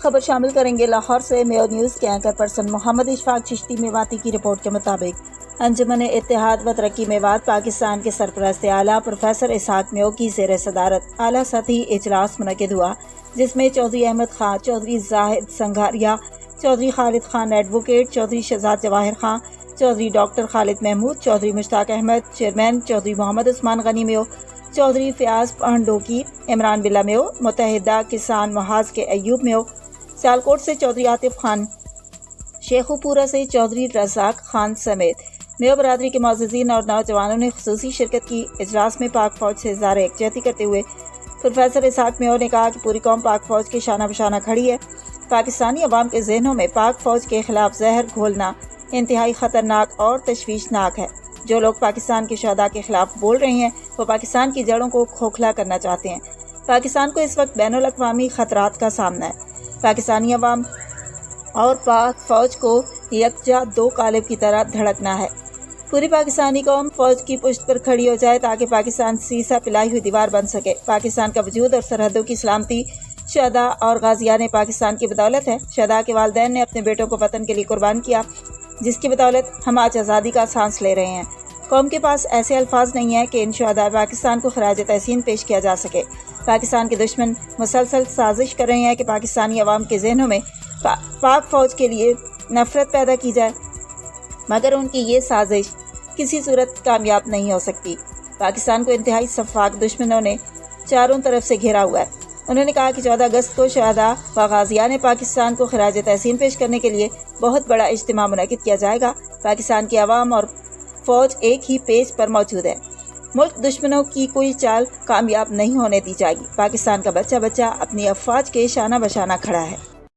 خبر شامل کریں گے لاہور سے۔ میو نیوز کے اینکر پرسن محمد اشفاق چشتی میواتی کی رپورٹ کے مطابق انجمن اتحاد و ترقی میوات پاکستان کے سرپرست اعلیٰ پروفیسر اسحاق میو کی زیر صدارت اعلیٰ سطحی اجلاس منعقد ہوا، جس میں چودھری احمد خان، چودھری زاہد سنگھاریا، چودھری خالد خان ایڈوکیٹ، چودھری شہزاد جواہر خان، چودھری ڈاکٹر خالد محمود، چودھری مشتاق احمد چیئرمین، چودھری محمد عثمان غنی میو، چودھری فیاض پہنڈوکی، عمران بلّہ میو، متحدہ کسان محاذ کے ایوب میو، سیالکوٹ سے چودھری عاطف خان، شیخو پورہ سے چودھری رزاق خان سمیت میو برادری کے معززین اور نوجوانوں نے خصوصی شرکت کی۔ اجلاس میں پاک فوج سے اظہار یکجہتی کرتے ہوئے پروفیسر اسحاق میو نے کہا کہ پوری قوم پاک فوج کے شانہ بشانہ کھڑی ہے۔ پاکستانی عوام کے ذہنوں میں پاک فوج کے خلاف زہر گھولنا انتہائی خطرناک اور تشویشناک ہے۔ جو لوگ پاکستان کے شہداء کے خلاف بول رہے ہیں وہ پاکستان کی جڑوں کو کھوکھلا کرنا چاہتے ہیں۔ پاکستان کو اس وقت بین الاقوامی خطرات کا سامنا ہے۔ پاکستانی عوام اور پاک فوج کو یکجا دو قالب کی طرح دھڑکنا ہے۔ پوری پاکستانی قوم فوج کی پشت پر کھڑی ہو جائے تاکہ پاکستان سیسا پلائی ہوئی دیوار بن سکے۔ پاکستان کا وجود اور سرحدوں کی سلامتی شہداء اور غازیان پاکستان کی بدولت ہے۔ شہداء کے والدین نے اپنے بیٹوں کو وطن کے لیے قربان کیا، جس کی بدولت ہم آج آزادی کا سانس لے رہے ہیں۔ قوم کے پاس ایسے الفاظ نہیں ہیں کہ ان شہداء پاکستان کو خراج تحسین پیش کیا جا سکے۔ پاکستان کے دشمن مسلسل سازش کر رہے ہیں کہ پاکستانی عوام کے ذہنوں میں پاک فوج کے لیے نفرت پیدا کی جائے، مگر ان کی یہ سازش کسی صورت کامیاب نہیں ہو سکتی۔ پاکستان کو انتہائی شفاق دشمنوں نے چاروں طرف سے گھیرا ہوا ہے۔ انہوں نے کہا کہ 14 اگست کو شہداء و غازیان پاکستان کو خراج تحسین پیش کرنے کے لیے بہت بڑا اجتماع منعقد کیا جائے گا۔ پاکستان کی عوام اور فوج ایک ہی پیج پر موجود ہے۔ ملک دشمنوں کی کوئی چال کامیاب نہیں ہونے دی جائے گی۔ پاکستان کا بچہ بچہ اپنی افواج کے شانہ بشانہ کھڑا ہے۔